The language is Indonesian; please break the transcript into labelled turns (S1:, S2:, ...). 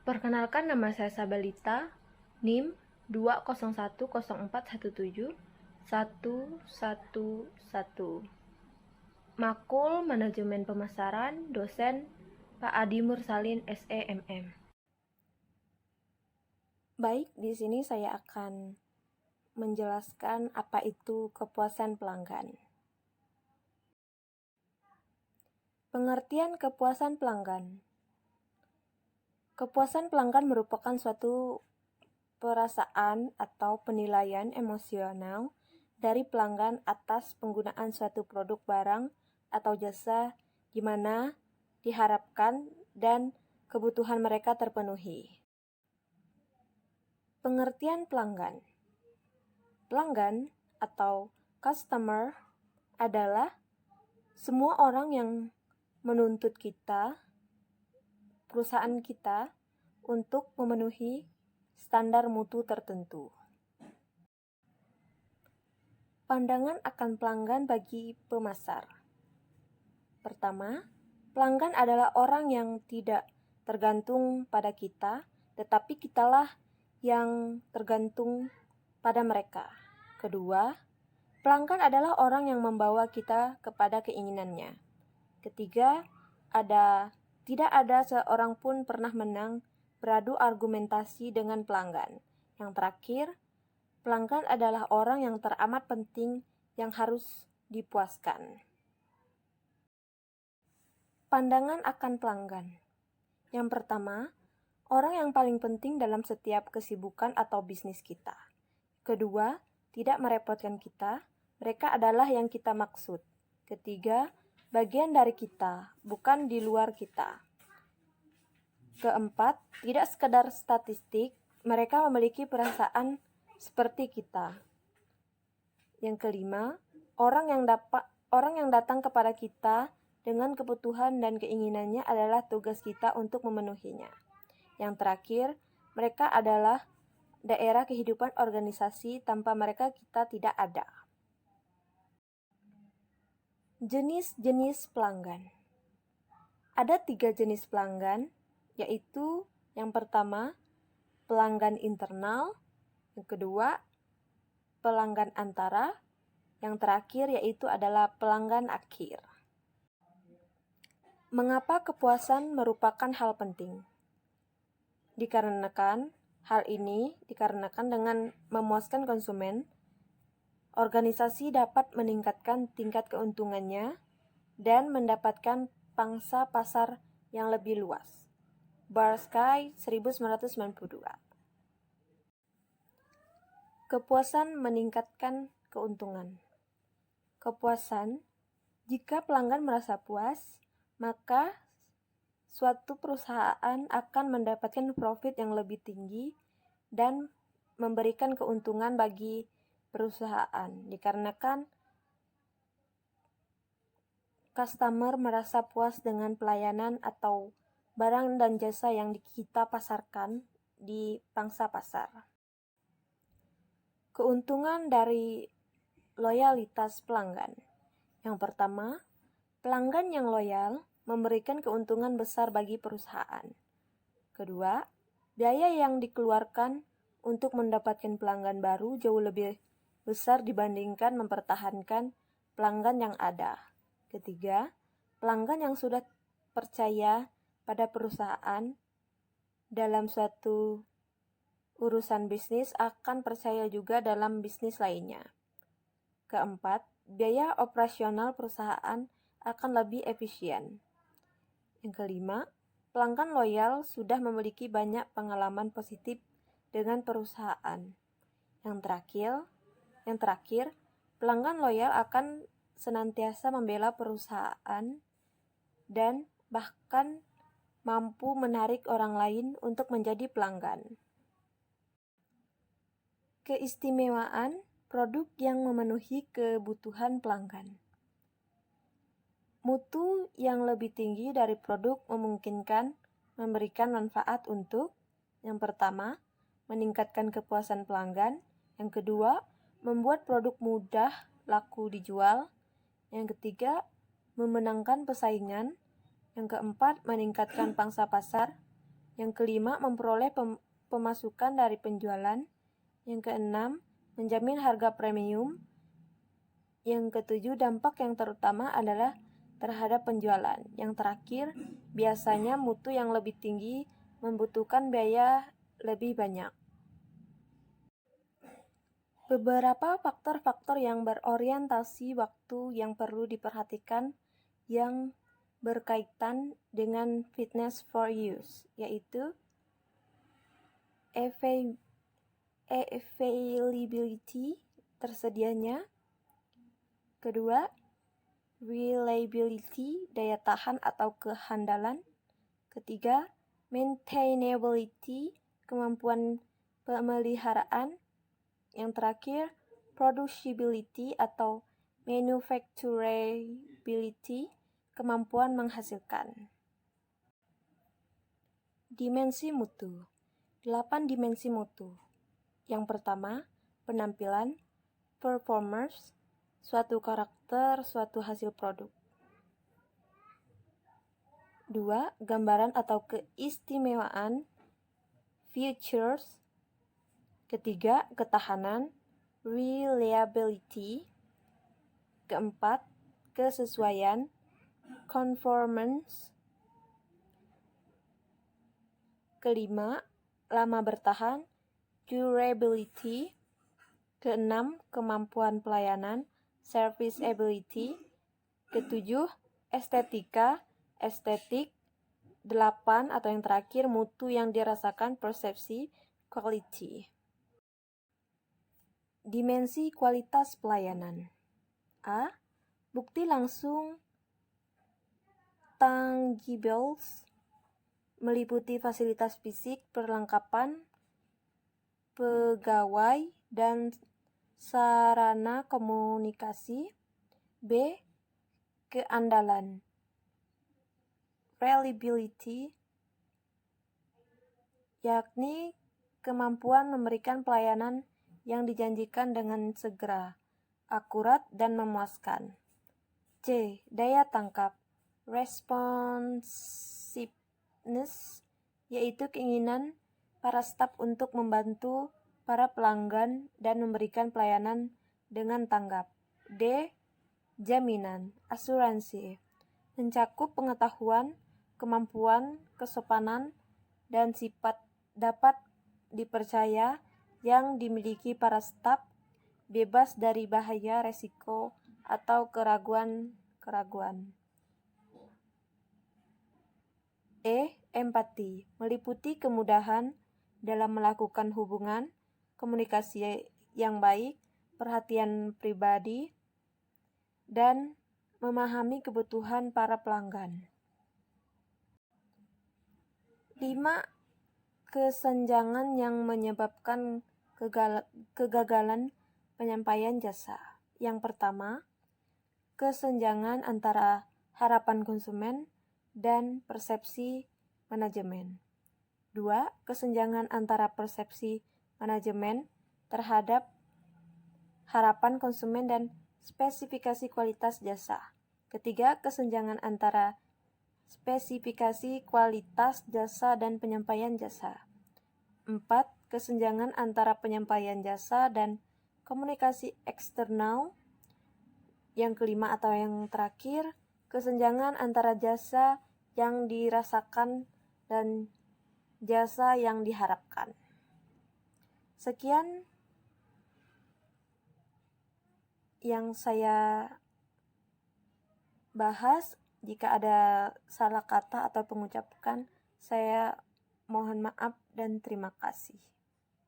S1: Perkenalkan, nama saya Sabelita, NIM 20104171111. Makul Manajemen Pemasaran, dosen Pak Adi Mursalin, SEMM.
S2: Baik, di sini saya akan menjelaskan apa itu kepuasan pelanggan. Pengertian kepuasan pelanggan. Kepuasan pelanggan merupakan suatu perasaan atau penilaian emosional dari pelanggan atas penggunaan suatu produk barang atau jasa di mana diharapkan dan kebutuhan mereka terpenuhi. Pengertian pelanggan. Pelanggan atau customer adalah semua orang yang menuntut kita, perusahaan kita, untuk memenuhi standar mutu tertentu. Pandangan akan pelanggan bagi pemasar. Pertama, pelanggan adalah orang yang tidak tergantung pada kita, tetapi kitalah yang tergantung pada mereka. Kedua, pelanggan adalah orang yang membawa kita kepada keinginannya. Ketiga, tidak ada seorang pun pernah menang beradu argumentasi dengan pelanggan. Yang terakhir, pelanggan adalah orang yang teramat penting yang harus dipuaskan. Pandangan akan pelanggan. Yang pertama, orang yang paling penting dalam setiap kesibukan atau bisnis kita. Kedua, tidak merepotkan kita, mereka adalah yang kita maksud. Ketiga, bagian dari kita, bukan di luar kita. Keempat, tidak sekedar statistik, mereka memiliki perasaan seperti kita. Yang kelima, orang yang datang kepada kita dengan kebutuhan dan keinginannya adalah tugas kita untuk memenuhinya. Yang terakhir, mereka adalah daerah kehidupan organisasi, tanpa mereka kita tidak ada. Jenis-jenis pelanggan. Ada 3 jenis pelanggan, yaitu yang pertama, pelanggan internal, yang kedua, pelanggan antara, yang terakhir yaitu adalah pelanggan akhir. Mengapa kepuasan merupakan hal penting? Hal ini dikarenakan dengan memuaskan konsumen, organisasi dapat meningkatkan tingkat keuntungannya dan mendapatkan pangsa pasar yang lebih luas. Barsky 1992. Kepuasan meningkatkan keuntungan. Kepuasan, jika pelanggan merasa puas, maka suatu perusahaan akan mendapatkan profit yang lebih tinggi dan memberikan keuntungan bagi perusahaan, dikarenakan customer merasa puas dengan pelayanan atau barang dan jasa yang kita pasarkan di pangsa pasar. Keuntungan dari loyalitas pelanggan. Yang pertama, pelanggan yang loyal memberikan keuntungan besar bagi perusahaan. Kedua, biaya yang dikeluarkan untuk mendapatkan pelanggan baru jauh lebih besar dibandingkan mempertahankan pelanggan yang ada. Ketiga, pelanggan yang sudah percaya pada perusahaan dalam suatu urusan bisnis akan percaya juga dalam bisnis lainnya. Keempat, biaya operasional perusahaan akan lebih efisien. Yang kelima, pelanggan loyal sudah memiliki banyak pengalaman positif dengan perusahaan. Yang terakhir, pelanggan loyal akan senantiasa membela perusahaan dan bahkan mampu menarik orang lain untuk menjadi pelanggan. Keistimewaan produk yang memenuhi kebutuhan pelanggan. Mutu yang lebih tinggi dari produk memungkinkan memberikan manfaat untuk: yang pertama, meningkatkan kepuasan pelanggan; yang kedua, membuat produk mudah laku dijual; yang ketiga, memenangkan persaingan; yang keempat, meningkatkan pangsa pasar; Yang kelima, memperoleh pemasukan dari penjualan. Yang keenam, menjamin harga premium. Yang ketujuh, dampak yang terutama adalah terhadap penjualan. Yang terakhir, biasanya mutu yang lebih tinggi membutuhkan biaya lebih banyak. Beberapa faktor-faktor yang berorientasi waktu yang perlu diperhatikan yang berkaitan dengan fitness for use, yaitu availability, tersedianya. Kedua, reliability, daya tahan atau kehandalan. Ketiga, maintainability, kemampuan pemeliharaan. Yang terakhir, producibility atau manufacturability, kemampuan menghasilkan. Dimensi mutu. 8 dimensi mutu. Yang pertama, penampilan, performance, suatu karakter, suatu hasil produk. 2. Gambaran atau keistimewaan, features. Ketiga, ketahanan, reliability. Keempat, kesesuaian, conformance. Kelima, lama bertahan, durability. Keenam, kemampuan pelayanan, serviceability. Ketujuh, estetika, estetik. 8 atau yang terakhir, mutu yang dirasakan, persepsi, quality. Dimensi kualitas pelayanan. A. Bukti langsung tangibles, meliputi fasilitas fisik, perlengkapan, pegawai, dan sarana komunikasi. B. Keandalan, reliability, yakni kemampuan memberikan pelayanan yang dijanjikan dengan segera, akurat, dan memuaskan. C. Daya tangkap, responsiveness, yaitu keinginan para staf untuk membantu para pelanggan dan memberikan pelayanan dengan tanggap. D. Jaminan, asuransi, mencakup pengetahuan, kemampuan, kesopanan, dan sifat dapat dipercaya yang dimiliki para staf, bebas dari bahaya, resiko, atau keraguan. E. Empati, meliputi kemudahan dalam melakukan hubungan, komunikasi yang baik, perhatian pribadi, dan memahami kebutuhan para pelanggan. 5. Kesenjangan yang menyebabkan kegagalan penyampaian jasa. Yang pertama, kesenjangan antara harapan konsumen dan persepsi manajemen. 2. Kesenjangan antara persepsi manajemen terhadap harapan konsumen dan spesifikasi kualitas jasa. Ketiga, kesenjangan antara spesifikasi kualitas jasa dan penyampaian jasa. 4. Kesenjangan antara penyampaian jasa dan komunikasi eksternal. Yang kelima atau yang terakhir, kesenjangan antara jasa yang dirasakan dan jasa yang diharapkan. Sekian yang saya bahas. Jika ada salah kata atau pengucapan, saya mohon maaf dan terima kasih.